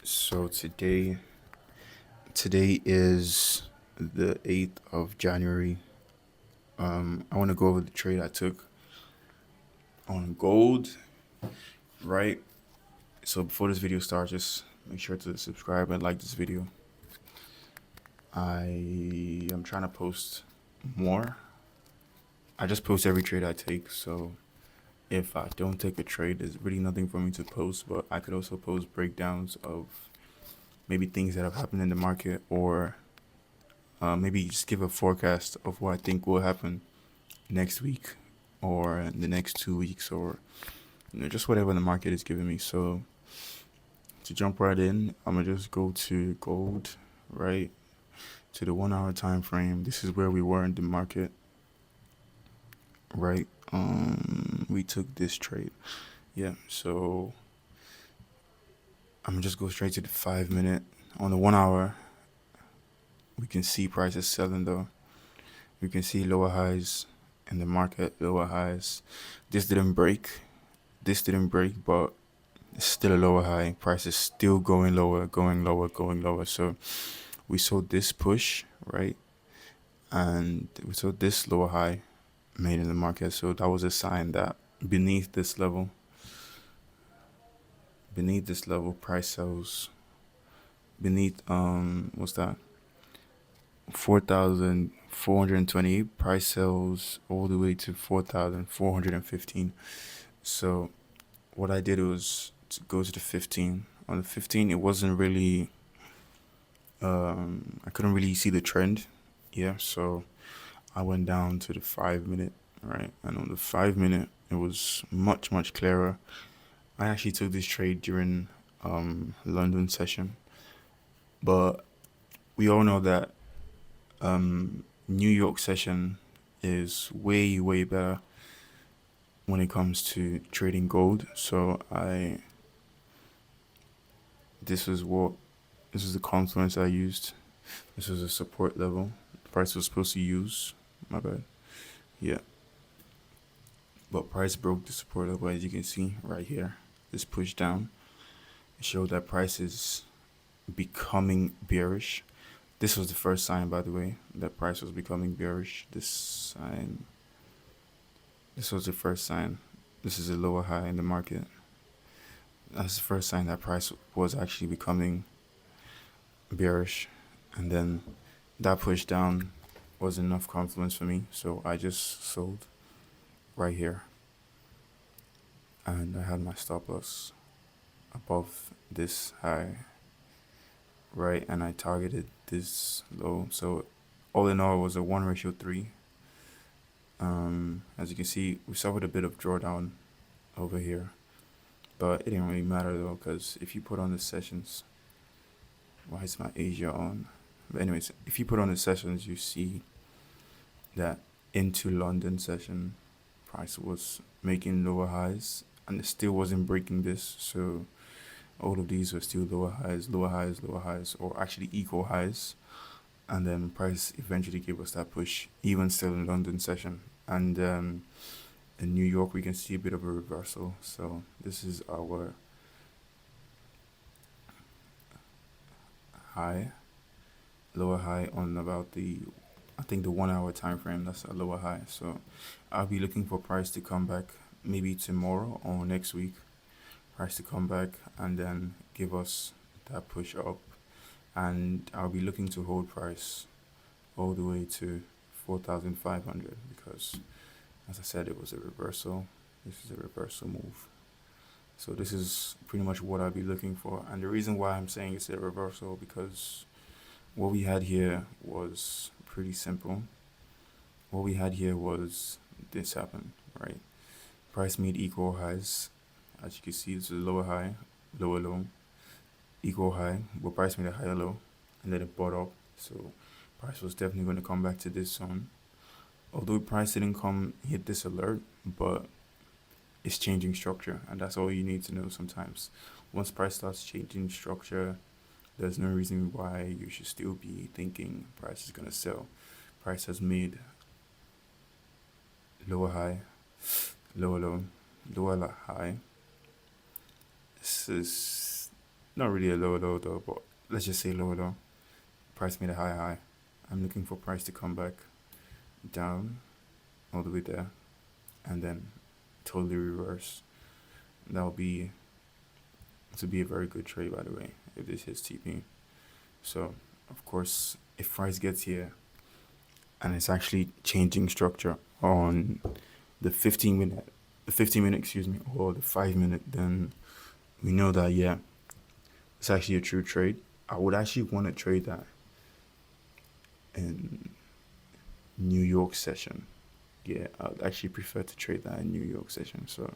So today is the 8th of January. I want to go over the trade I took on gold, right? So before this video starts, just make sure to subscribe and like this video. I am trying to post more. I just post every trade I take, so if I don't take a trade, there's really nothing for me to post, but I could also post breakdowns of maybe things that have happened in the market, or maybe just give a forecast of what I think will happen next week or in the next 2 weeks, or just whatever the market is giving me. So to jump right in, I'm gonna just go to gold, right, to the 1 hour time frame. This is where we were in the market, right? We took this trade. Yeah, so I'm gonna just go straight to the 5 minute. On the 1 hour, we can see prices selling though. We can see lower highs in the market, lower highs. This didn't break. But it's still a lower high. Price is still going lower, going lower, going lower. So we saw this push, right? And we saw this lower high made in the market. So that was a sign that beneath this level, price sells beneath what's that? 4,428. Price sells all the way to 4,415. So what I did was to go to the 15. On the 15, it wasn't really I couldn't really see the trend. Yeah, so I went down to the 5 minute, right? And on the 5 minute, it was much clearer. I actually took this trade during London session, but we all know that New York session is way better when it comes to trading gold. So this is what this is the confluence I used. This was a support level. The price was supposed to use. My bad. Yeah. But price broke the support level, as you can see right here. This push down. It showed that price is becoming bearish. This was the first sign, by the way, that price was becoming bearish. This was the first sign. This is a lower high in the market. That's the first sign that price was actually becoming bearish. And then that push down was enough confluence for me, so I just sold right here, and I had my stop loss above this high, right, and I targeted this low. So all in all, it was a 1:3. As you can see, we suffered a bit of drawdown over here, but it didn't really matter though, because if you put on the sessions, why is my Asia on? But anyways, if you put on the sessions, you see that into London session, price was making lower highs, and it still wasn't breaking this. So all of these were still lower highs, lower highs, lower highs, or actually equal highs. And then price eventually gave us that push, even still in London session. And in New York, we can see a bit of a reversal. So this is our high, lower high on about I think the 1 hour time frame. That's a lower high. So I'll be looking for price to come back maybe tomorrow or next week. Price to come back and then give us that push up, and I'll be looking to hold price all the way to 4,500, because as I said, it was a reversal. This is a reversal move. So this is pretty much what I'll be looking for. And the reason why I'm saying it's a reversal, because what we had here was pretty simple. What we had here was this happened, right? Price made equal highs. As you can see, this is a lower high, lower low, equal high, but price made a higher low, and then it bought up. So price was definitely going to come back to this zone. Although price didn't come hit this alert, but it's changing structure, and that's all you need to know sometimes. Once price starts changing structure, there's no reason why you should still be thinking price is going to sell. Price has made lower high, lower low, lower high. This is Not really a low low though, but let's just say low low. Price made a high high. I'm looking for price to come back down all the way there, and then totally reverse. That'll be to be a very good trade, by the way, if this hits TP. So of course, if price gets here and it's actually changing structure on the 15 minute, excuse me, or the 5 minute, then we know that yeah, it's actually a true trade. I would actually want to trade that in New York session. Yeah, I'd actually prefer to trade that in New York session. So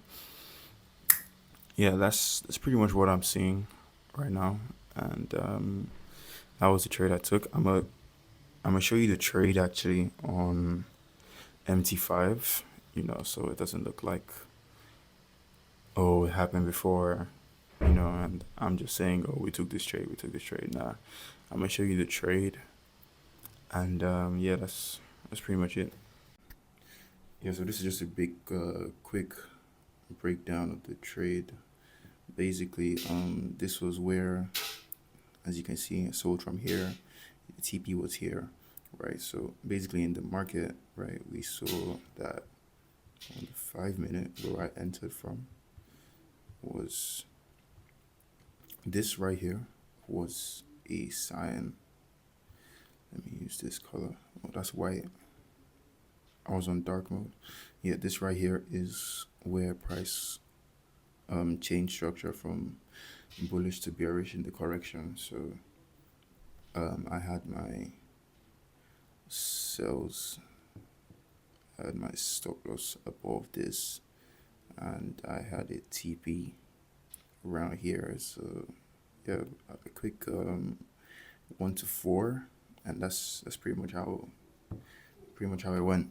yeah, that's pretty much what I'm seeing right now, and that was the trade I took. I'm gonna show you the trade actually on MT5. So it doesn't look like, oh, it happened before, and I'm just saying, oh, we took this trade. Nah, I'm gonna show you the trade, and yeah, that's pretty much it. Yeah, so this is just a big, quick breakdown of the trade. Basically, this was where, as you can see, it sold from here. The TP was here, right? So basically, in the market, right, we saw that on the 5 minute where I entered from was this right here was a sign. Let me use this color. Oh, that's white. I was on dark mode. Yeah, this right here is where price change structure from bullish to bearish in the correction. So I had my sells, I had my stop loss above this, and I had a TP around here. So yeah, a quick 1 to 4, and that's pretty much how it went.